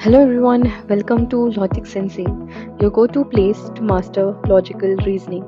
Hello everyone, welcome to Logic Sensei, your go-to place to master logical reasoning.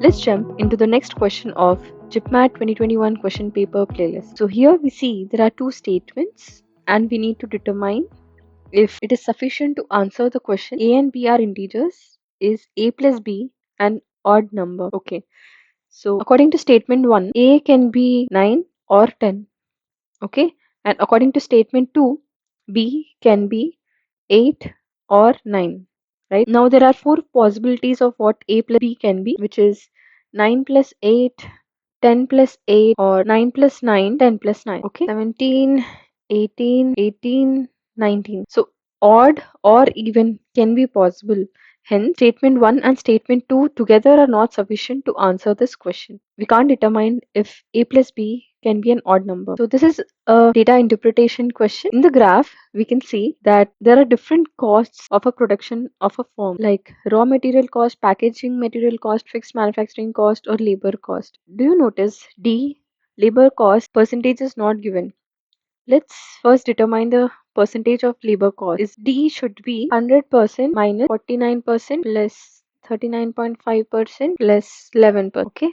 Let's jump into the next question of JIPMAT 2021 question paper playlist. So here we see there are two statements and we need to determine if it is sufficient to answer the question A and B are integers, is A plus B an odd number? Okay, so according to statement 1, A can be 9 or 10. Okay, and according to statement 2, B can be 8 or 9. Right now there are four possibilities of what A plus B can be, which is 9 plus 8, 10 plus 8, or 9 plus 9, 10 plus 9. Okay, 17, 18, 19. So odd or even can be possible. Hence, statement 1 and statement 2 together are not sufficient to answer this question. We can't determine if A plus B can be an odd number. So this is a data interpretation question. In the graph, we can see that there are different costs of a production of a firm, like raw material cost, packaging material cost, fixed manufacturing cost, or labor cost. Do you notice D, labor cost percentage is not given? Let's first determine the percentage of labor cost. Is D should be 100% minus 49% plus 39.5% plus 11%. Okay,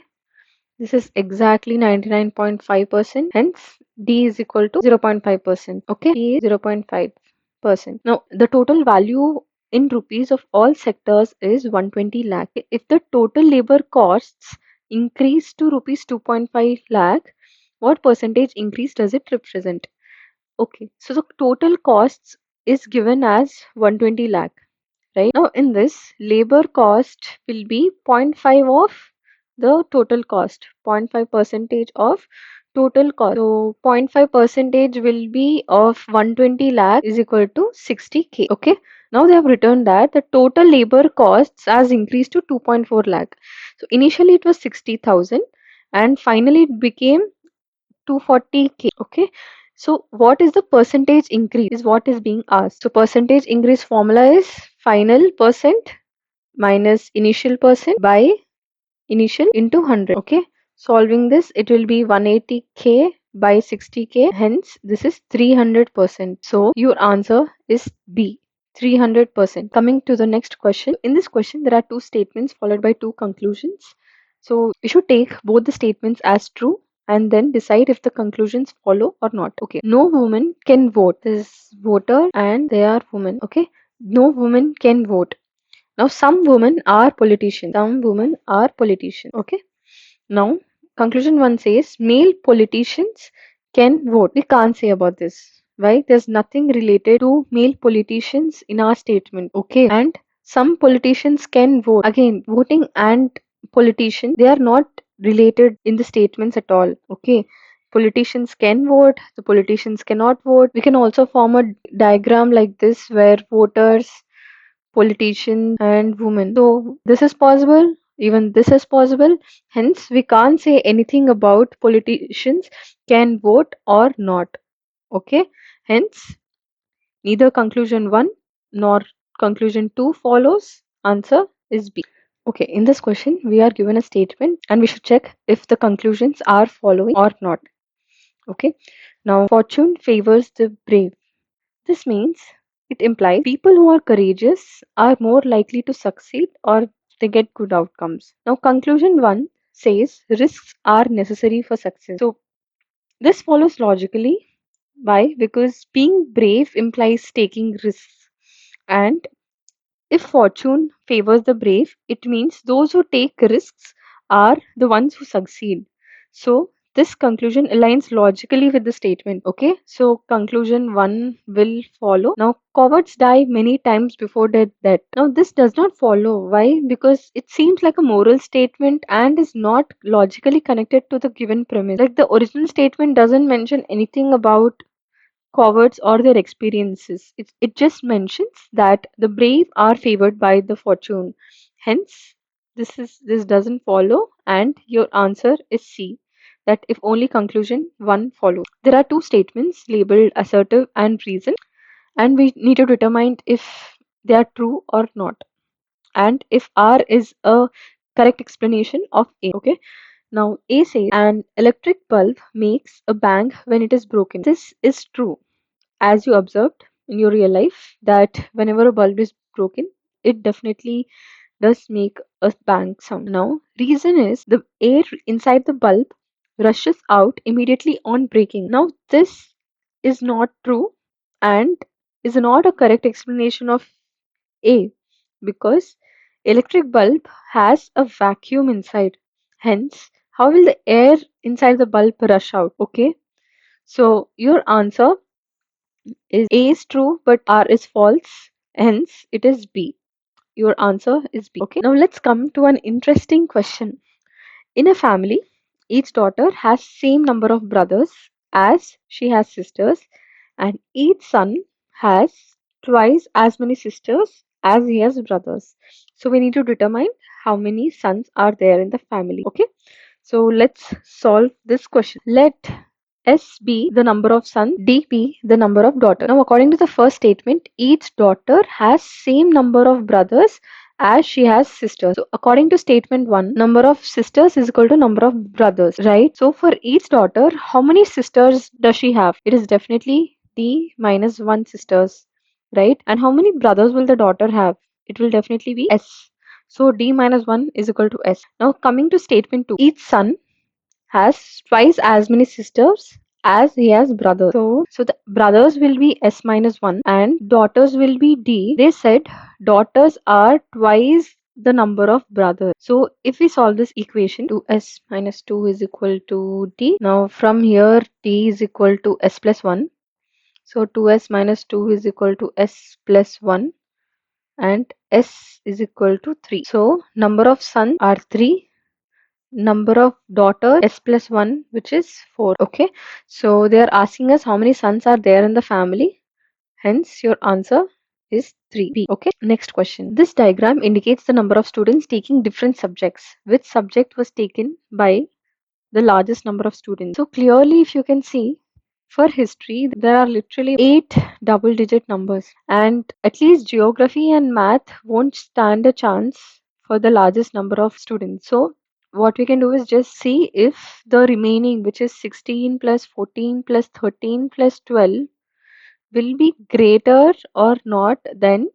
this is exactly 99.5%. Hence, D is equal to 0.5%. Okay, D is 0.5%. Now, the total value in rupees of all sectors is 120 lakh. If the total labor costs increase to rupees 2.5 lakh, what percentage increase does it represent? Okay, so the total costs is given as 120 lakh, right? Now in this, labor cost will be 0.5 of the total cost, 0.5 percentage of total cost. So 0.5 percentage will be of 120 lakh is equal to 60k. Okay, now they have written that the total labor costs has increased to 2.4 lakh. So initially it was 60,000 and finally it became 240k. Okay, so what is the percentage increase is what is being asked. So percentage increase formula is final percent minus initial percent by initial into 100. Okay, solving this, it will be 180k by 60k, hence this is 300%. So your answer is B, 300%. Coming to the next question, in this question there are two statements followed by two conclusions. So you should take both the statements as true and then decide if the conclusions follow or not. Okay, no woman can vote. This is voter and they are women. Okay, no woman can vote. Now, some women are politicians. Some women are politicians. Okay. Now, conclusion one says male politicians can vote. We can't say about this. Why? There's nothing related to male politicians in our statement. Okay. And some politicians can vote. Again, voting and politician, they are not related in the statements at all. Okay. Politicians can vote, the politicians cannot vote. We can also form a diagram like this where voters, politician and women. So this is possible, even this is possible. Hence, we can't say anything about politicians can vote or not. Okay. Hence, neither conclusion 1 nor conclusion 2 follows. Answer is B. Okay, in this question, we are given a statement and we should check if the conclusions are following or not. Okay. Now, fortune favors the brave. This means it implies people who are courageous are more likely to succeed or they get good outcomes. Now, conclusion 1 says risks are necessary for success. So, this follows logically. Why? Because being brave implies taking risks. And if fortune favors the brave, it means those who take risks are the ones who succeed. So, this conclusion aligns logically with the statement. Okay, so conclusion 1 will follow. Now, cowards die many times before their death. Now, this does not follow. Why? Because it seems like a moral statement and is not logically connected to the given premise. Like the original statement doesn't mention anything about cowards or their experiences. It just mentions that the brave are favored by the fortune. Hence, this doesn't follow, and your answer is C. That if only conclusion 1 follows. There are two statements labeled assertive and reason, and we need to determine if they are true or not, and if R is a correct explanation of A. Okay. Now A says an electric bulb makes a bang when it is broken. This is true as you observed. in your real life that whenever a bulb is broken, it definitely does make a bang sound. Now, reason is the air inside the bulb rushes out immediately on breaking. Now, this is not true and is not a correct explanation of A, because electric bulb has a vacuum inside. Hence, how will the air inside the bulb rush out? Okay, so your answer is A is true, but R is false. Hence, it is B. Your answer is B. Okay. Now let's come to an interesting question. In a family, each daughter has same number of brothers as she has sisters, and each son has twice as many sisters as he has brothers. So we need to determine how many sons are there in the family. Okay. So let's solve this question. Let S be the number of sons, D be the number of daughters. Now, according to the first statement, each daughter has same number of brothers as she has sisters. So, according to statement 1, number of sisters is equal to number of brothers, right? So, for each daughter, how many sisters does she have? It is definitely D minus 1 sisters, right? And how many brothers will the daughter have? It will definitely be S. So, D minus 1 is equal to S. Now, coming to statement 2, each son has twice as many sisters as he has brothers. So the brothers will be S minus 1 and daughters will be D. They said daughters are twice the number of brothers. So if we solve this equation, 2S minus 2 is equal to D. Now from here, D is equal to S plus 1. So 2S minus 2 is equal to S plus 1 and S is equal to 3. So number of sons are 3, number of daughters S plus 1, which is 4. Okay, so they are asking us how many sons are there in the family. Hence your answer is 3B. Okay, next question. This diagram indicates the number of students taking different subjects. Which subject was taken by the largest number of students? So clearly, if you can see, for history there are literally 8 double digit numbers, and at least geography and math won't stand a chance for the largest number of students. So what we can do is just see if the remaining, which is 16 plus 14 plus 13 plus 12, will be greater or not than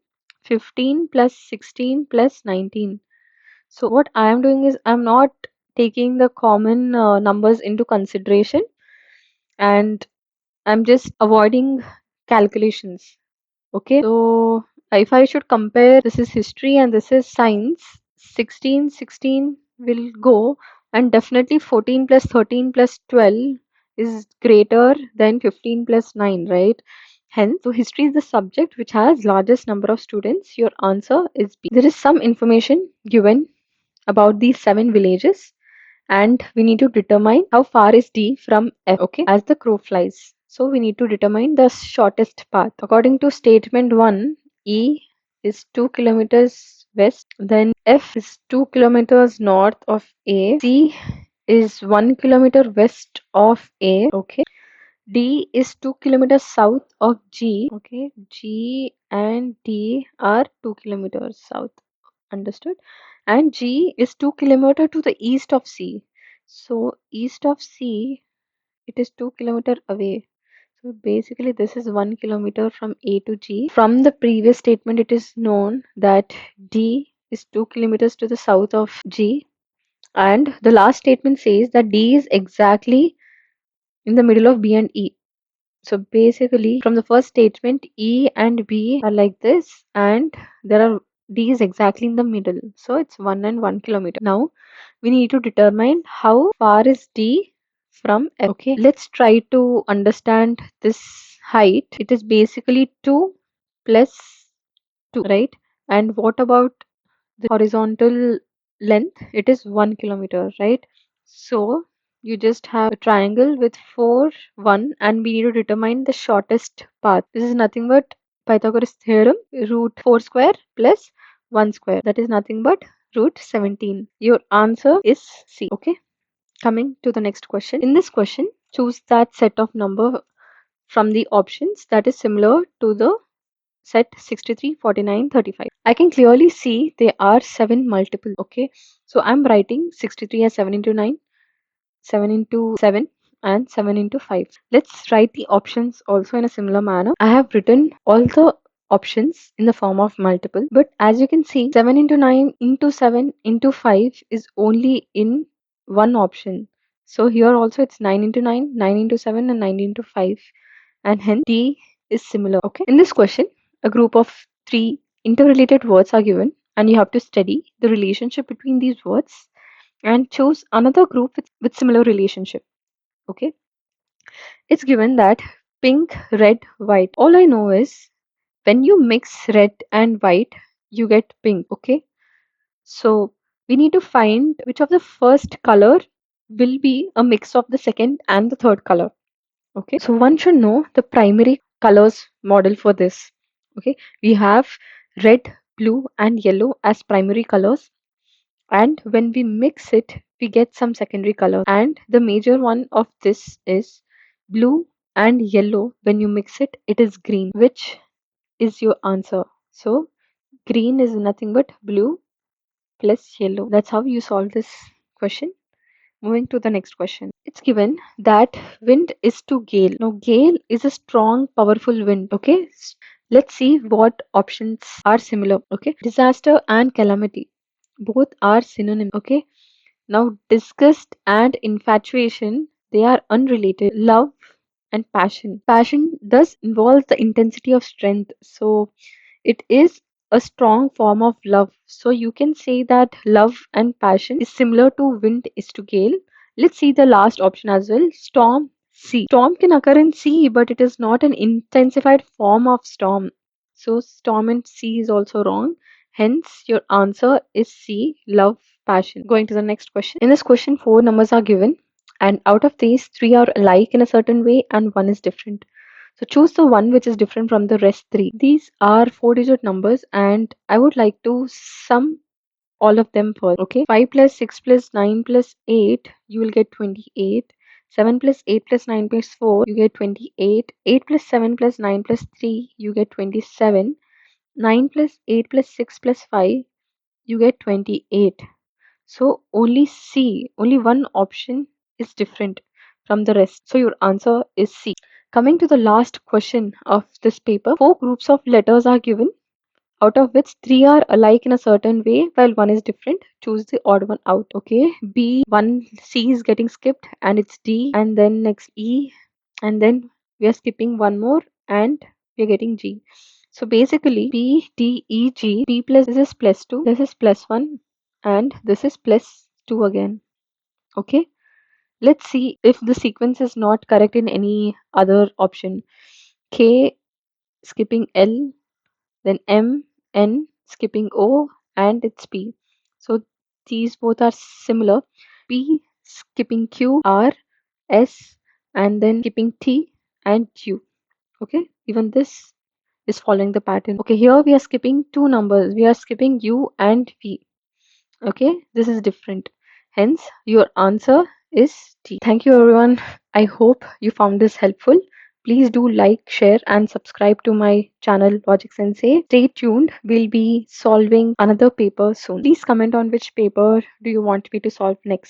15 plus 16 plus 19. So what I am doing is I'm not taking the common numbers into consideration, and I'm just avoiding calculations. Okay, so if I should compare, this is history and this is science, 16 will go, and definitely 14 plus 13 plus 12 is greater than 15 plus 9, right? Hence, so history is the subject which has largest number of students. Your answer is B. There is some information given about these 7 villages, and we need to determine how far is D from F, okay, as the crow flies. So we need to determine the shortest path. According to statement 1, E is 2 kilometers west, then F is 2 kilometers north of A, C is 1 kilometer west of A, okay, D is 2 kilometers south of G, okay, G and D are 2 kilometers south. Understood? And G is 2 kilometer to the east of C. So east of C, it is 2 kilometer away. So basically this is 1 kilometer from A to G. From the previous statement, it is known that D is 2 kilometers to the south of G. And the last statement says that D is exactly in the middle of B and E. So basically, from the first statement, E and B are like this, and there are D is exactly in the middle. So it's 1 and 1 kilometer. Now we need to determine how far is D from F. Okay, let's try to understand this height. It is basically 2 plus 2, right? And what about the horizontal length? It is 1 kilometer, right? So you just have a triangle with 4, 1, and we need to determine the shortest path. This is nothing but Pythagoras theorem, root 4 square plus 1 square. That is nothing but root 17. Your answer is C. Okay. Coming to the next question. In this question, choose that set of number from the options that is similar to the set 63, 49, 35. I can clearly see there are 7 multiple. Okay. So I'm writing 63 as 7 into 9. 7 into 7, and 7 into 5. Let's write the options also in a similar manner. I have written all the options in the form of multiple, but as you can see, 7 into 9 into 7 into 5 is only in one option. So here also it's 9 into 9, 9 into 7 and 9 into 5, and hence D is similar. Okay. In this question, a group of 3 interrelated words are given and you have to study the relationship between these words and choose another group with similar relationship. Okay. It's given that pink, red, white. All I know is when you mix red and white, you get pink. Okay. So we need to find which of the first color will be a mix of the second and the third color. Okay. So one should know the primary colors model for this. Okay. We have red, blue, and yellow as primary colors. And when we mix it, we get some secondary colors. And the major one of this is blue and yellow. When you mix it, it is green. Which is your answer? So green is nothing but blue plus yellow. That's how you solve this question. Moving to the next question. It's given that wind is to gale. Now, gale is a strong, powerful wind. Okay. Let's see what options are similar. Okay. Disaster and calamity. Both are synonyms. Okay. Now, disgust and infatuation, they are unrelated. Love and passion. Passion does involve the intensity of strength. So, it is a strong form of love. So you can say that love and passion is similar to wind is to gale. Let's see the last option as well. Storm, sea. Storm can occur in sea, but it is not an intensified form of storm. So storm and sea is also wrong. Hence, your answer is C, love, passion. Going to the next question. In this question, 4 numbers are given, and out of these, 3 are alike in a certain way, and 1 is different. So choose the one which is different from the rest 3. These are 4-digit numbers and I would like to sum all of them first. Okay. 5 plus 6 plus 9 plus 8, you will get 28. 7 plus 8 plus 9 plus 4, you get 28. 8 plus 7 plus 9 plus 3, you get 27. 9 plus 8 plus 6 plus 5, you get 28. So only C, only one option is different from the rest. So your answer is C. Coming to the last question of this paper, 4 groups of letters are given, out of which 3 are alike in a certain way while 1 is different. Choose the odd one out. Okay. B, 1 C is getting skipped and it's D, and then next E, and then we are skipping one more and we are getting G. So basically B, D, E, G, P plus this is plus 2, this is plus 1, and this is plus 2 again. Okay. Let's see if the sequence is not correct in any other option. K skipping L, then M, N skipping O, and it's P. So these both are similar. P skipping Q, R, S, and then skipping T and U. Okay, even this is following the pattern. Okay, here we are skipping 2 numbers. We are skipping U and V. Okay, this is different. Hence, your answer is D. Thank you, everyone. I hope you found this helpful. Please do like, share, and subscribe to my channel Logic Sensei. Stay tuned. We'll be solving another paper soon. Please comment on which paper do you want me to solve next.